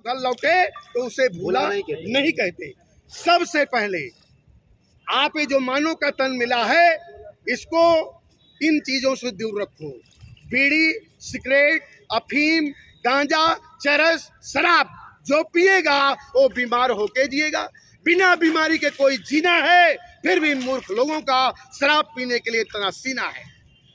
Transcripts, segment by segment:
कल लौटे तो उसे भूला नहीं कहते। सबसे पहले आप ये जो मानव का तन मिला है, इसको इन चीजों से दूर रखो। बीड़ी, सिगरेट, अफीम, गांजा, चरस, शराब जो पिएगा वो बीमार होके जिएगा। बिना बीमारी के कोई जीना है, फिर भी मूर्ख लोगों का शराब पीने के लिए इतना सीना है।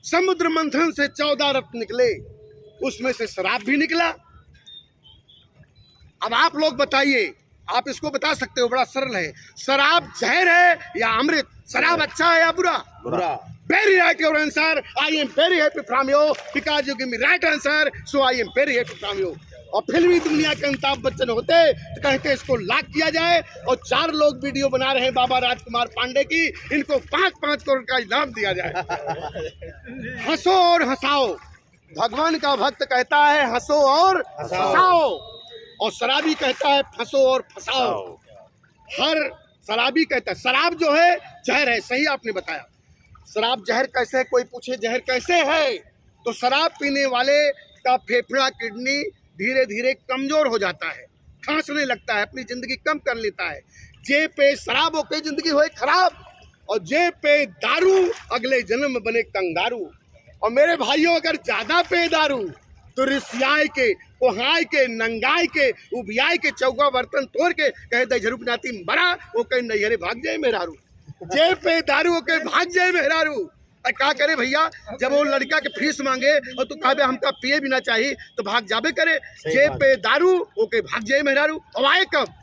समुद्र मंथन से 14 रत्न निकले, उसमें से शराब भी निकला। अब आप लोग बताइए, आप इसको बता सकते हो, बड़ा सरल है। शराब जहर है या अमृत? शराब अच्छा है या बुरा? बुरा। Very right your answer. I am very happy from you because you give me right answer. So I am very happy from you. और फिल्मी दुनिया के अमिताभ बच्चन होते तो कहते इसको लाख किया जाए। और 4 लोग वीडियो बना रहे हैं बाबा राजकुमार पांडे की, इनको 5-5 करोड़ का इनाम दिया जाए। हंसो और हंसाओ, भगवान का भक्त कहता है हंसो और हंसाओ, और शराबी कहता है फंसो और फंसाओ। हर शराबी कहता है शराब जो है जहर है, सही आपने बताया। शराब जहर कैसे है? कोई पूछे जहर कैसे है, तो शराब पीने वाले का फेफड़ा, किडनी धीरे धीरे कमजोर हो जाता है, खांसने लगता है, अपनी जिंदगी कम कर लेता है। जे पे शराब हो के जिंदगी होए खराब, और जे पे दारू अगले जन्म में बने कंगारू। और मेरे भाइयों, अगर ज्यादा पे दारू तो रिसियाए के, कोहाय के, नंगाई के, उबियाई के, चौका बर्तन तोड़ के कहे दझरू नाती मरा, वो कहीं नैहरे भाग जाए मेहरारू। जे पे दारू के भाग जाए मेहरारू। क्या करे भैया, जब वो लड़का के फीस मांगे और तू कहे हमका पिए भी ना चाहिए तो भाग जाबे करे। जे पे दारू ओके भाग जाए मेहरारू। अब आए कब?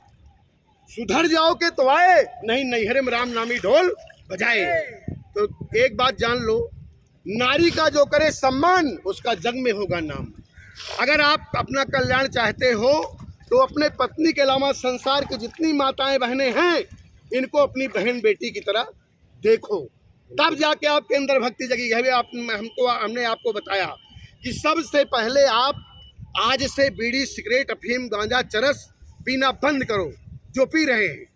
सुधर जाओगे तो आए, नहीं नैहरे में राम नामी ढोल बजाए। तो एक बात जान लो, नारी का जो करे सम्मान, उसका जग में होगा नाम। अगर आप अपना कल्याण चाहते हो तो अपने पत्नी के अलावा संसार की जितनी माताएं बहनें हैं, इनको अपनी बहन बेटी की तरह देखो, तब जाके आपके अंदर भक्ति जगी है। हमने आपको बताया कि सबसे पहले आप आज से बीड़ी, सिगरेट, अफीम, गांजा, चरस पीना बंद करो जो पी रहे हैं।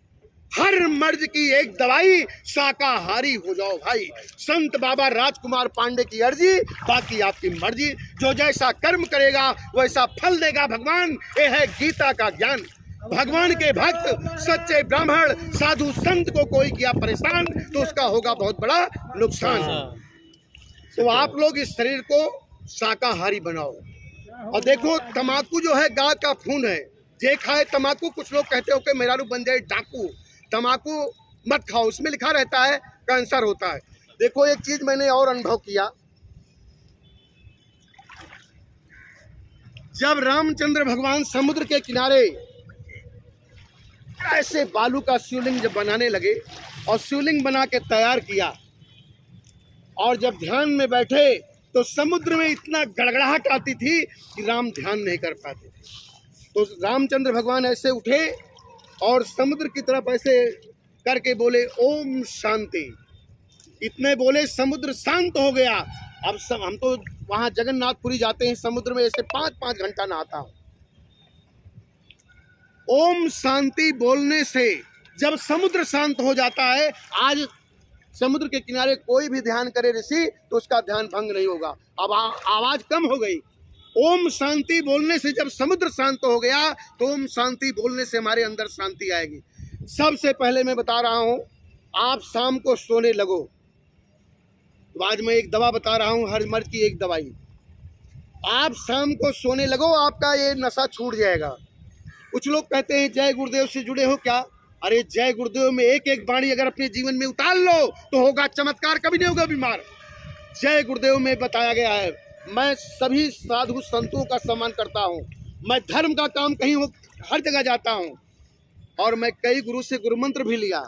हर मर्ज की एक दवाई, शाकाहारी हो जाओ भाई। संत बाबा राजकुमार पांडे की अर्जी, बाकी आपकी मर्जी। जो जैसा कर्म करेगा वैसा फल देगा भगवान। ये है गीता का ज्ञान। भगवान के भक्त, सच्चे ब्राह्मण, साधु संत को कोई किया परेशान तो उसका होगा बहुत बड़ा नुकसान। तो आप लोग इस शरीर को शाकाहारी बनाओ। और देखो, तम्बाकू जो है गाय का खून है, जे खाए तम्बाकू। कुछ लोग कहते हो कि मेहरारू बन जाए डाकू, तम्बाकू मत खाओ, उसमें लिखा रहता है कैंसर होता है। देखो, एक चीज मैंने और अनुभव किया। जब रामचंद्र भगवान समुद्र के किनारे ऐसे बालू का शिवलिंग जब बनाने लगे और शिवलिंग बना के तैयार किया, और जब ध्यान में बैठे तो समुद्र में इतना गड़गड़ाहट आती थी कि राम ध्यान नहीं कर पाते थे। तो रामचंद्र भगवान ऐसे उठे और समुद्र की तरफ ऐसे करके बोले ओम शांति। इतने बोले समुद्र शांत हो गया। अब हम तो वहाँ जगन्नाथपुरी जाते हैं, समुद्र में ऐसे 5-5 घंटा नहाता हूँ। ओम शांति बोलने से जब समुद्र शांत हो जाता है, आज समुद्र के किनारे कोई भी ध्यान करे ऋषि तो उसका ध्यान भंग नहीं होगा। अब आवाज कम हो गई। ओम शांति बोलने से जब समुद्र शांत हो गया तो ओम शांति बोलने से हमारे अंदर शांति आएगी। सबसे पहले मैं बता रहा हूं, आप शाम को सोने लगो। तो आज मैं एक दवा बता रहा हूं, हर मर्ज की एक दवाई। आप शाम को सोने लगो, आपका ये नशा छूट जाएगा। कुछ लोग कहते हैं जय गुरुदेव से जुड़े हो क्या? अरे जय गुरुदेव में एक एक वाणी अगर अपने जीवन में उतार लो तो होगा चमत्कार, कभी नहीं होगा बीमार। जय गुरुदेव में बताया गया है। मैं सभी साधु संतों का सम्मान करता हूँ। मैं धर्म का काम कहीं हो हर जगह जाता हूँ, और मैं कई गुरु से गुरु मंत्र भी लिया।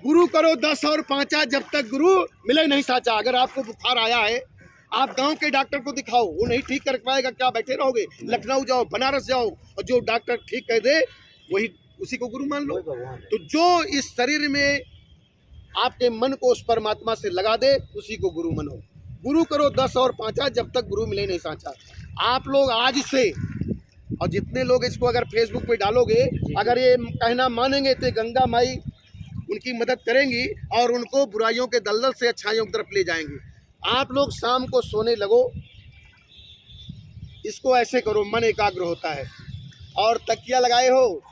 गुरु करो 10 और 5, जब तक गुरु मिले नहीं साचा। अगर आपको बुखार आया है, आप गांव के डॉक्टर को दिखाओ, वो नहीं ठीक कर पाएगा, क्या बैठे रहोगे? लखनऊ जाओ, बनारस जाओ, और जो डॉक्टर ठीक कर दे वही उसी को गुरु मान लो। तो जो इस शरीर में आपके मन को उस परमात्मा से लगा दे, उसी को गुरु मानो। गुरु करो 10 और 5, जब तक गुरु मिले नहीं साचा। आप लोग आज से, और जितने लोग इसको अगर फेसबुक पे डालोगे, अगर ये कहना मानेंगे तो गंगा माई उनकी मदद करेंगी और उनको बुराइयों के दलदल से अच्छाइयों की तरफ ले जाएंगी। आप लोग शाम को सोने लगो, इसको ऐसे करो, मन एकाग्र होता है। और तकिया लगाए हो,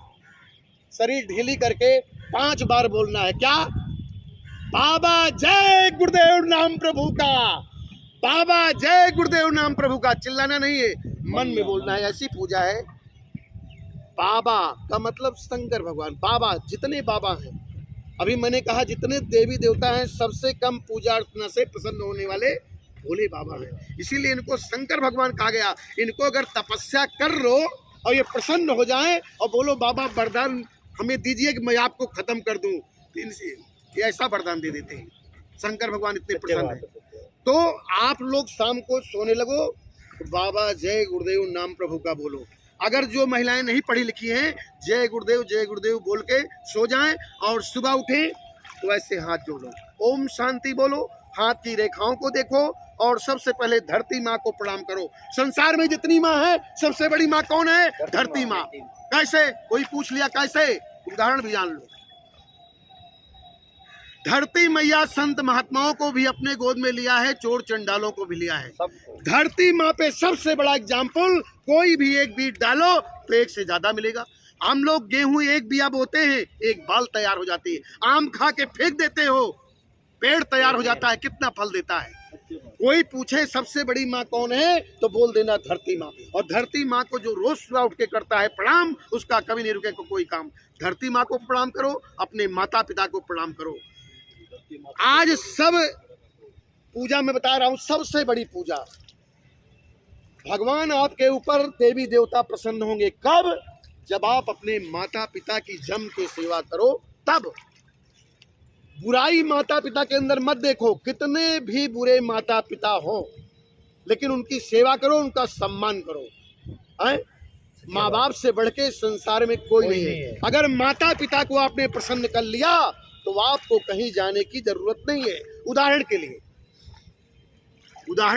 शरीर ढीली करके 5 बार बोलना है। क्या? बाबा जय गुरुदेव नाम प्रभु का, बाबा जय गुरुदेव नाम प्रभु का। चिल्लाना नहीं है, मन में बोलना है। ऐसी पूजा है। बाबा का मतलब शंकर भगवान। बाबा, जितने बाबा हैं, अभी मैंने कहा जितने देवी देवता हैं, सबसे कम पूजा अर्चना से प्रसन्न होने वाले भोले बाबा हैं। इसीलिए इनको शंकर भगवान कहा गया। इनको अगर तपस्या कर लो और ये प्रसन्न हो जाएं और बोलो बाबा वरदान हमें दीजिए कि मैं आपको खत्म कर दूं, तो इनसे ये ऐसा वरदान दे देते हैं। शंकर भगवान इतने प्रसन्न हैं। तो आप लोग शाम को सोने लगो तो बाबा जय गुरुदेव नाम प्रभु का बोलो। अगर जो महिलाएं नहीं पढ़ी लिखी हैं, जय गुरुदेव बोल के सो जाएं और सुबह उठें तो ऐसे हाथ जोड़ो, ओम शांति बोलो, हाथ की रेखाओं को देखो और सबसे पहले धरती माँ को प्रणाम करो। संसार में जितनी माँ है, सबसे बड़ी माँ कौन है? धरती माँ। कैसे? कोई पूछ लिया कैसे? उदाहरण भी जान लो। धरती मैया संत महात्माओं को भी अपने गोद में लिया है, चोर चंडालों को भी लिया है। धरती माँ पे सबसे बड़ा एग्जाम्पल, कोई भी एक बीज डालो तो एक से ज्यादा मिलेगा। हम लोग गेहूं एक बिया बोते हैं, एक बाल तैयार हो जाती है। आम खा के फेंक देते हो, पेड़ तैयार हो जाता है, कितना फल देता है। कोई पूछे सबसे बड़ी माँ कौन है तो बोल देना धरती माँ। और धरती माँ को जो रोज सुबह उठ के करता है प्रणाम, उसका कभी नहीं रुके कोई काम। धरती माँ को प्रणाम करो, अपने माता पिता को प्रणाम करो। आज सब पूजा में बता रहा हूं, सबसे बड़ी पूजा, भगवान आपके ऊपर देवी देवता प्रसन्न होंगे कब? जब आप अपने माता पिता की जम के सेवा करो तब। बुराई माता पिता के अंदर मत देखो, कितने भी बुरे माता पिता हो, लेकिन उनकी सेवा करो, उनका सम्मान करो। माँ बाप से बढ़ के संसार में कोई नहीं है। अगर माता पिता को आपने प्रसन्न कर लिया तो आपको कहीं जाने की जरूरत नहीं है। उदाहरण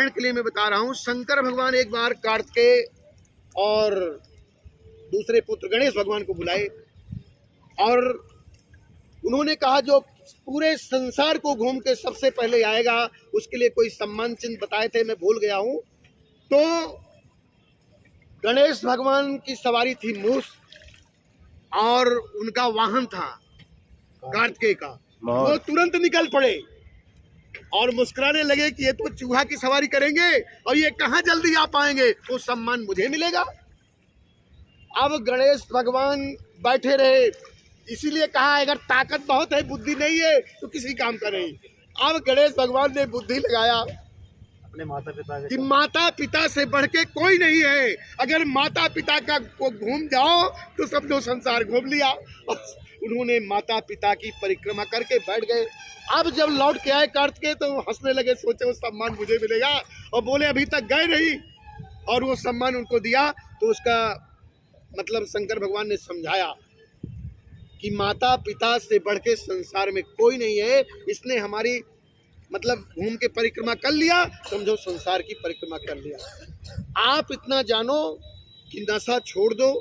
के लिए मैं बता रहा हूं, शंकर भगवान एक बार कार्तिकेय और दूसरे पुत्र गणेश भगवान को बुलाए और उन्होंने कहा जो पूरे संसार को घूम के सबसे पहले आएगा उसके लिए कोई सम्मान चिन्ह बताए थे, मैं भूल गया हूं। तो गणेश भगवान की सवारी थी मूस और उनका वाहन था कार्तिकेय का। वो तुरंत निकल पड़े और मुस्कुराने लगे कि ये तो चूहा की सवारी करेंगे और ये कहाँ जल्दी आ पाएंगे, वो सम्मान मुझे मिलेगा। अब गणेश भगवान बैठे रहे, इसीलिए कहा अगर ताकत बहुत है बुद्धि नहीं है तो किसी काम का नहीं। अब गणेश भगवान ने बुद्धि लगाया अपने माता पिता कि माता पिता से बढ़ के कोई नहीं है। अगर माता पिता का को घूम जाओ तो समझो संसार घूम लिया। उन्होंने माता पिता की परिक्रमा करके बैठ गए। अब जब लौट के आए कार्तिकेय तो हंसने लगे, सोचे वो सम्मान मुझे मिलेगा, और बोले अभी तक गए नहीं, और वो सम्मान उनको दिया। तो उसका मतलब शंकर भगवान ने समझाया कि माता पिता से बढ़ के संसार में कोई नहीं है। इसने हमारी मतलब घूम के परिक्रमा कर लिया, समझो संसार की परिक्रमा कर लिया। आप इतना जानो कि नशा छोड़ दो,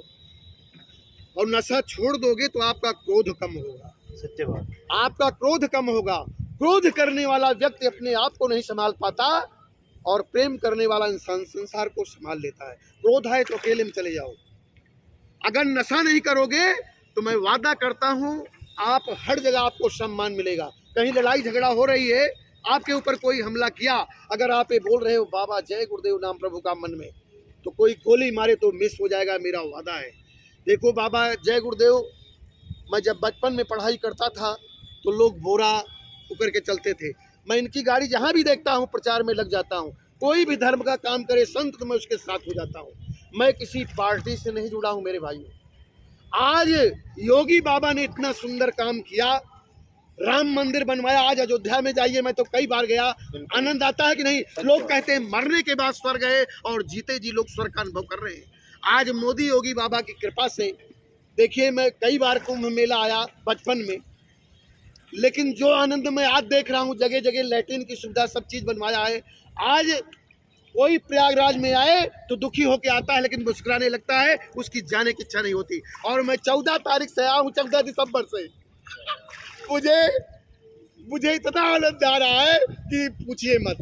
और नशा छोड़ दोगे तो आपका क्रोध कम होगा। सत्य बात। आपका क्रोध कम होगा। क्रोध करने वाला व्यक्ति अपने आप को नहीं संभाल पाता और प्रेम करने वाला इंसान संसार को संभाल लेता है। क्रोध है तो अकेले में चले जाओ। अगर नशा नहीं करोगे तो मैं वादा करता हूँ आप हर जगह आपको सम्मान मिलेगा। कहीं लड़ाई झगड़ा हो रही है, आपके ऊपर कोई हमला किया, अगर आप ये बोल रहे हो बाबा जय गुरुदेव नाम प्रभु का मन में, तो कोई गोली मारे तो मिस हो जाएगा, मेरा वादा है। देखो बाबा जय गुरुदेव, मैं जब बचपन में पढ़ाई करता था तो लोग बोरा उकर के चलते थे। मैं इनकी गाड़ी जहाँ भी देखता हूँ प्रचार में लग जाता हूँ। कोई भी धर्म का काम करे संत तो मैं उसके साथ हो जाता हूँ। मैं किसी पार्टी से नहीं जुड़ा हूँ मेरे भाइयों। आज योगी बाबा ने इतना सुंदर काम किया, राम मंदिर बनवाया। आज अयोध्या में जाइए, मैं तो कई बार गया, आनंद आता है कि नहीं। लोग कहते हैं मरने के बाद स्वर्ग है और जीते जी लोग स्वर्ग का अनुभव कर रहे हैं। आज मोदी योगी बाबा की कृपा से देखिए, मैं कई बार कुंभ मेला आया बचपन में, लेकिन जो आनंद मैं आज देख रहा हूँ, जगह जगह लैट्रिन की सुविधा सब चीज़ बनवाया है। आज कोई प्रयागराज में आए तो दुखी होकर आता है, लेकिन मुस्कुराने लगता है, उसकी जाने की इच्छा नहीं होती। और मैं 14 तारीख से आया हूँ, 14 दिसंबर से। मुझे इतना आनंद आ रहा है कि पूछिए मत।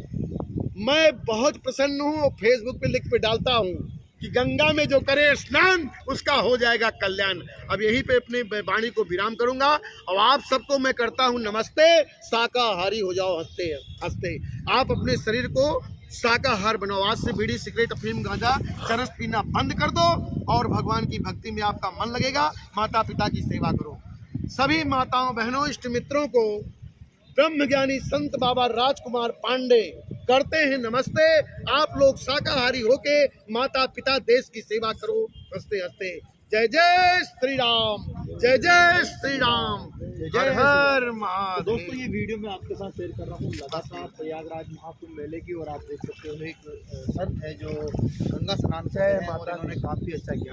मैं बहुत प्रसन्न हूँ, फेसबुक पे लिख पे डालता हूँ कि गंगा में जो करे स्नान उसका हो जाएगा कल्याण। अब यहीं पे अपने वाणी को विराम करूंगा और आप सबको मैं करता हूं नमस्ते। शाकाहारी हो जाओ हंसते हंसते। आप अपने शरीर को शाकाहार बनाओ। आज से बीड़ी सिगरेट अफीम गांजा चरस पीना बंद कर दो और भगवान की भक्ति में आपका मन लगेगा। माता पिता की सेवा करो। सभी माताओं बहनों इष्ट मित्रों को ब्रह्मज्ञानी संत बाबा राजकुमार पांडे करते हैं नमस्ते। आप लोग शाकाहारी होके माता पिता देश की सेवा करो हंसते हंसते। जय जय श्री राम, जय जय श्री राम, हर हर महादेव। दोस्तों ये वीडियो मैं आपके साथ शेयर कर रहा हूँ लगातार प्रयागराज महाकुंभ मेले की। और आप देख सकते हो एक संत है जो गंगा स्नान से उन्होंने काफी अच्छा किया।